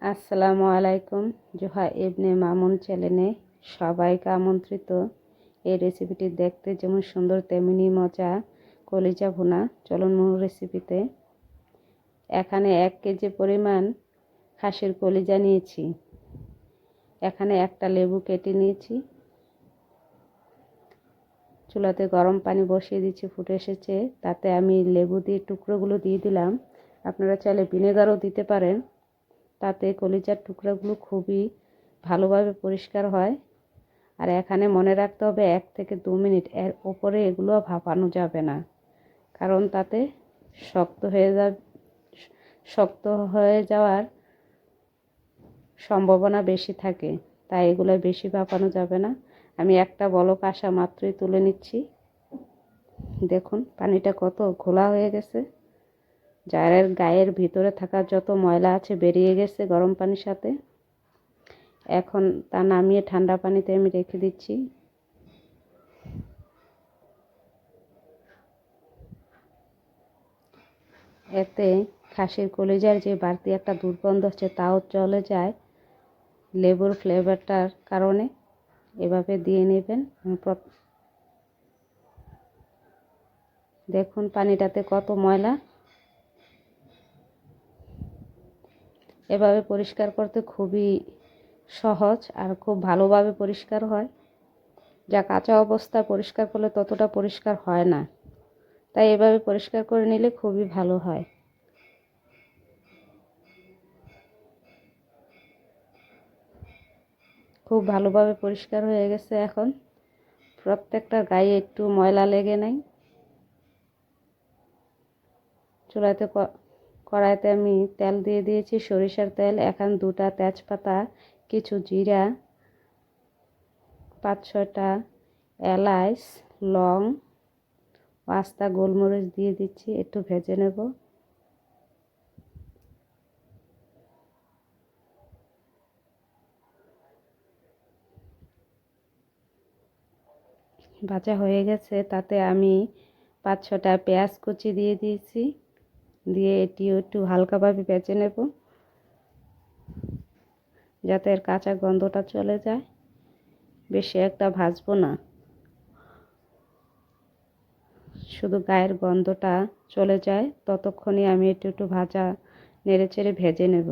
আসসালামু আলাইকুম। জোহা ইবনে মামুন চ্যানেলে সবাইকে আমন্ত্রিত। এই রেসিপিটি দেখতে যেমন সুন্দর তেমনি মজা। কলিজা ভুনা। চলুন মূল রেসিপিতে। এখানে 1 কেজি পরিমাণ খাসির কলিজা নিয়েছি। এখানে একটা লেবু কেটে নিয়েছি। চুলাতে গরম পানি বসিয়ে দিচ্ছি, ফুটে এসেছে। তাতে আমি লেবু দিয়ে টুকরোগুলো দিয়ে দিলাম। আপনারা চাইলে ভিনেগারও দিতে পারেন। তাতে কলিজার টুকরাগুলো খুবই ভালোভাবে পরিষ্কার হয়। আর এখানে মনে রাখতে হবে 1 থেকে 2 মিনিট, এর উপরে এগুলো ভাপানো যাবে না, কারণ তাতে শক্ত হয়ে যাওয়ার সম্ভাবনা বেশি থাকে। তাই এগুলো বেশি ভাপানো যাবে না। আমি একটা বলক আসা মাত্রই তুলে নিচ্ছি। দেখুন পানিটা কত ঘোলা হয়ে গেছে। জারের গায়ের ভিতরে থাকা যত ময়লা আছে বেরিয়ে গেছে গরম পানির সাথে। এখন তা নামিয়ে ঠান্ডা পানিতে আমি রেখে দিচ্ছি। এতে খাসির কলিজার যে বাড়তি একটা দুর্গন্ধ হচ্ছে তাও চলে যায় লেবুর ফ্লেভারটার কারণে। এভাবে দিয়ে নেবেন। দেখুন পানিটাতে কত ময়লা। এভাবে পরিষ্কার করতে খুবই সহজ আর খুব ভালোভাবে পরিষ্কার হয়। যা কাঁচা অবস্থায় পরিষ্কার করলে ততটা পরিষ্কার হয় না। তাই এভাবে পরিষ্কার করে নিলে খুবই ভালো হয়। খুব ভালোভাবে পরিষ্কার হয়ে গেছে। এখন প্রত্যেকটা গায়ে একটু ময়লা লেগে নেই। চুলাতে কড়াইতে আমি তেল দিয়ে দিয়েছি, সরিষার তেল। এখন 2টা তেজপাতা, কিছু জিরা, 5-6টা এলাচ, লং, আস্তা গোলমরিচ দিয়ে দিচ্ছি। একটু ভেজে নেব। ভাজা হয়ে গেছে। তাতে আমি 5-6টা পেঁয়াজ কুচি দিয়ে দিয়েছি। দিয়ে এটিও একটু হালকাভাবে ভেজে নেব, যাতে এর কাঁচা গন্ধটা চলে যায়। বেশি একটা ভাজবো না, শুধু গায়ের গন্ধটা চলে যায় ততক্ষণই আমি একটু একটু ভাজা নেড়ে চেড়ে ভেজে নেব।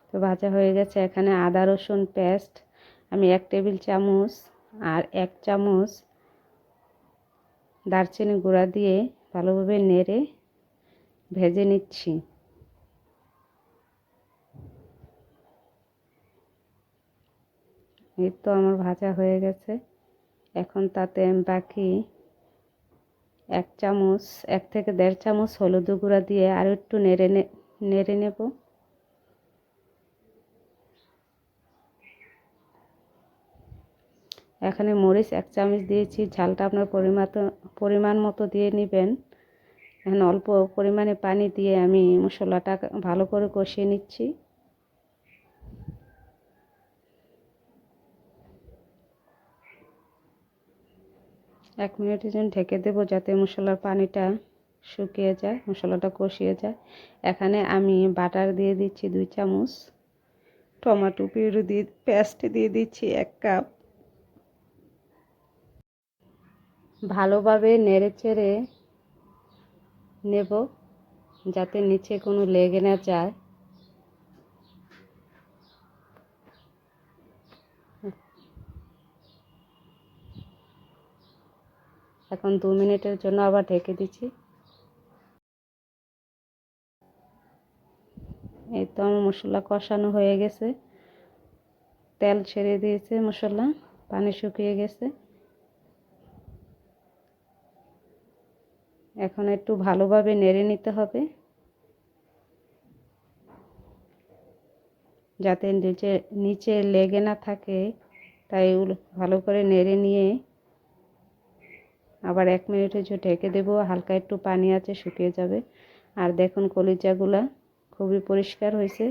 তো ভাজা হয়ে গেছে। এখানে আদা রসুন পেস্ট আমি 1 টেবিল চামচ আর 1 চামচ দারচিনি গুঁড়া দিয়ে ভালোভাবে নেড়ে ভেজে নিচ্ছি। এই তো আমার ভাজা হয়ে গেছে। এখন তাতে আমি বাকি 1 চামচ 1 থেকে 1.5 চামচ হলুদ গুঁড়া দিয়ে আর একটু নেড়ে নেব। এখানে মরিচ 1 চামচ দিয়েছি। ঝালটা আপনার পরিমাণ মতো দিয়ে নেবেন। এখন অল্প পরিমাণে পানি দিয়ে আমি মশলাটা ভালো করে কষিয়ে নিচ্ছি। 1 মিনিটের জন্য ঢেকে দেবো, যাতে মশলার পানিটা শুকিয়ে যায়, মশলাটা কষিয়ে যায়। এখানে আমি বাটার দিয়ে দিচ্ছি 2 চামচ, টমেটো পিউরি পেস্ট দিয়ে দিচ্ছি 1 কাপ। ভালোভাবে নেড়ে চেড়ে নেব, যাতে নিচে কোনো লেগে না যায়। এখন 2 মিনিটের জন্য আবার ঢেকে দিচ্ছি। এই তো আমার মশলা কষানো হয়ে গেছে, তেল ছেড়ে দিয়েছে মশলা, পানি শুকিয়ে গেছে। এখন একটু ভালোভাবে নেড়ে নিতে হবে, যাতে নিচে লেগে না থাকে। তাই ভালো করে নেড়ে নিয়ে আবার 1 মিনিটের জন্য ঢেকে দেবো। হালকা একটু পানি আছে, শুকিয়ে যাবে। আর দেখুন কলিজাগুলা খুবই পরিষ্কার হয়েছে।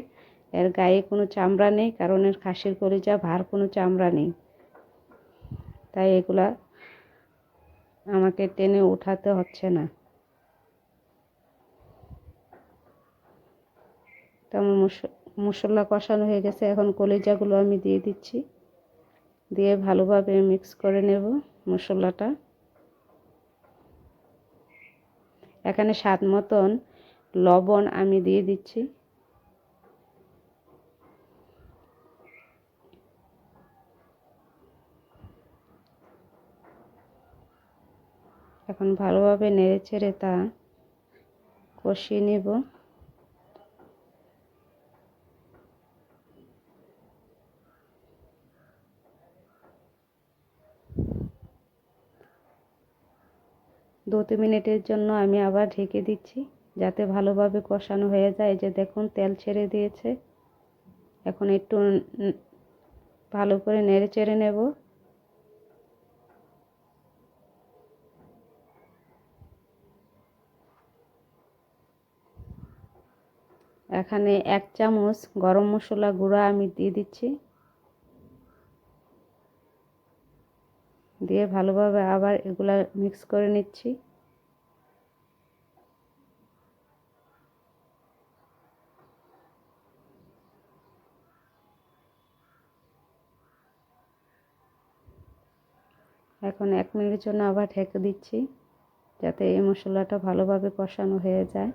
এর গায়ে কোনো চামড়া নেই, কারণ এর খাসির কলিজা ভার কোনো চামড়া নেই। তাই এগুলা আমাকে টেনে উঠাতে হচ্ছে না। তো আমার মশলা কষানো হয়ে গেছে। এখন কলিজাগুলো আমি দিয়ে দিচ্ছি, দিয়ে ভালোভাবে মিক্স করে নেব মশলাটা। এখানে স্বাদ মতন লবণ আমি দিয়ে দিচ্ছি। এখন ভালোভাবে নেড়েচেড়ে তা কষিয়ে নেব। দু তিন মিনিটের জন্য আমি আবার ঢেকে দিচ্ছি, যাতে ভালোভাবে কষানো হয়ে যায়। যে দেখুন তেল ছেড়ে দিয়েছে। এখন একটু ভালো করে নেড়ে চেড়ে নেব। এখানে 1 চামচ গরম মশলা গুঁড়া আমি দিয়ে দিচ্ছি, দিয়ে ভালোভাবে আবার এগুলা মিক্স করে নিচ্ছি। এখন 1 মিনিটের জন্য আবার ঢেকে দিচ্ছি, যাতে এই মশলাটা ভালোভাবে কষানো হয়ে যায়।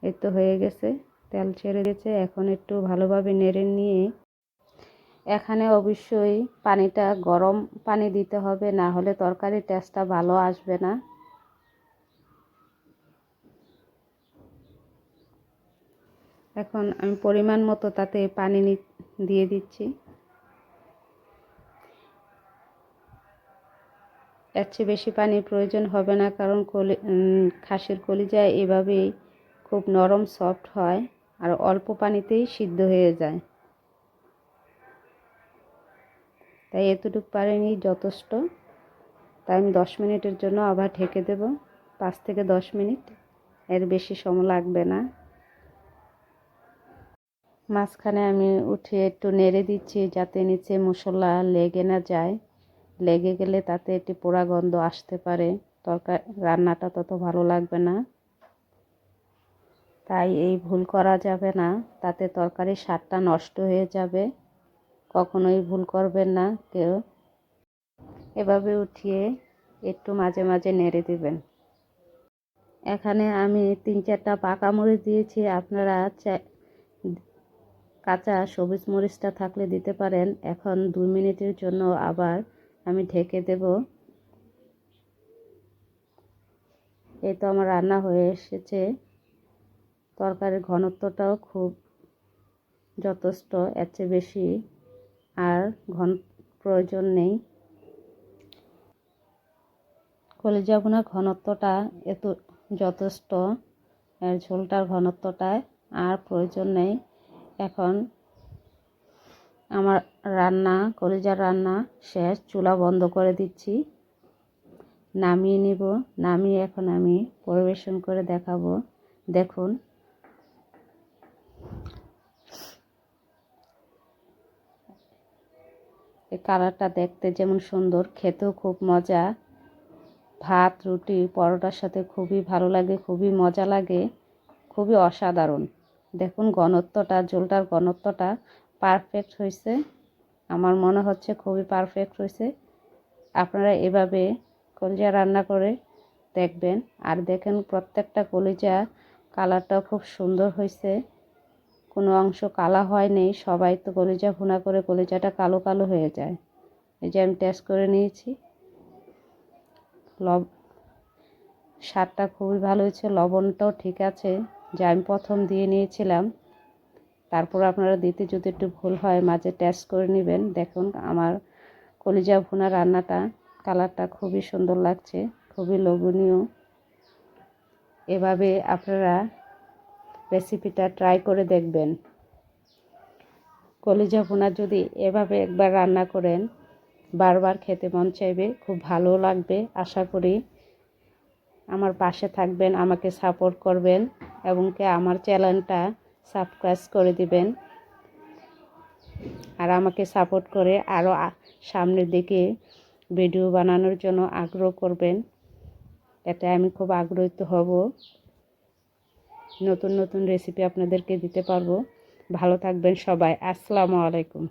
এই তো হয়ে গেছে, তেল ছেড়ে দিয়েছে। এখন একটু ভালোভাবে নেড়ে নিয়ে এখানে অবশ্যই পানিটা গরম পানি দিতে হবে, না হলে তরকারির টেস্টটা ভালো আসবে না। এখন আমি পরিমাণ মতো তাতে পানি দিয়ে দিচ্ছি। এর চেয়ে বেশি পানির প্রয়োজন হবে না, কারণ খাসির কলিজা এভাবেই খুব নরম সফট হয় আর অল্প পানিতেই সিদ্ধ হয়ে যায়। তাই এতটুকু পানি যথেষ্ট। তাই আমি 10 মিনিটের জন্য আবার ঢেকে দেব। 5 থেকে 10 মিনিট, এর বেশি সময় লাগবে না। মাঝখানে আমি উঠিয়ে একটু নেড়ে দিচ্ছি, যাতে নিচে মশলা লেগে না যায়। লেগে গেলে তাতে একটি পোড়া গন্ধ আসতে পারে, রান্নাটা তত ভালো লাগবে না। তাই এই ভুল করা যাবে না, তাতে তরকারির স্বাদটা নষ্ট হয়ে যাবে। কখনোই ভুল করবেন না কেউ। এভাবে উঠিয়ে একটু মাঝে মাঝে নেড়ে দিবেন। এখানে আমি 3-4টা পাকা মরিচ দিয়েছি, আপনারা কাঁচা সবুজ মরিচটা থাকলে দিতে পারেন। এখন 2 মিনিটের জন্য আবার আমি ঢেকে দেব। এই তো আমার রান্না হয়ে এসেছে। তরকারির ঘনত্বটাও খুব যথেষ্ট, এর চেয়ে বেশি আর প্রয়োজন নেই। কলিজা ভুনার ঘনত্বটা এত যথেষ্ট, এর ঝোলটার ঘনত্বটায় আর প্রয়োজন নেই। এখন আমার কলিজার রান্না শেষ। চুলা বন্ধ করে দিচ্ছি, নামিয়ে নিব। নামিয়ে এখন আমি পরিবেশন করে দেখাবো। দেখুন, এই কালারটা দেখতে যেমন সুন্দর, খেতেও খুব মজা। ভাত, রুটি, পরোটার সাথে খুবই ভালো লাগে, খুবই মজা লাগে, খুবই অসাধারণ। দেখুন ঘনত্বটা, ঝোলটার ঘনত্বটা পারফেক্ট হয়েছে। আমার মনে হচ্ছে খুবই পারফেক্ট হয়েছে। আপনারা এভাবে কলিজা রান্না করে দেখবেন। আর দেখেন প্রত্যেকটা কলিজা কালারটাও খুব সুন্দর হয়েছে, কোনো অংশ কালা হয়নি। সবাই তো কলিজা ভুনা করে কলিজাটা কালো কালো হয়ে যায়। এই যে আমি টেস্ট করে নিয়েছি, স্বাদটা খুবই ভালো হয়েছে, লবণটাও ঠিক আছে, যা আমি প্রথম দিয়ে নিয়েছিলাম। তারপর আপনারা দিতে যদি একটু ভুল হয় মাঝে টেস্ট করে নেবেন। দেখুন আমার কলিজা ভুনা রান্নাটা কালারটা খুবই সুন্দর লাগছে, খুবই লোভনীয়। এভাবে আপনারা রেসিপিটা ট্রাই করে দেখবেন। কলিজা ভুনা যদি এভাবে একবার রান্না করেন, বারবার খেতে মন চাইবে, খুব ভালো লাগবে। আশা করি আমার পাশে থাকবেন, আমাকে সাপোর্ট করবেন এবং আমার চ্যানেলটা সাবস্ক্রাইব করে দিবেন। আর আমাকে সাপোর্ট করে আরও সামনের দিকে ভিডিও বানানোর জন্য আগ্রহ করবেন। এতে আমি খুব আগ্রহিত হব, নতুন নতুন রেসিপি আপনাদেরকে দিতে পারবো। ভালো থাকবেন সবাই। আসসালামু আলাইকুম।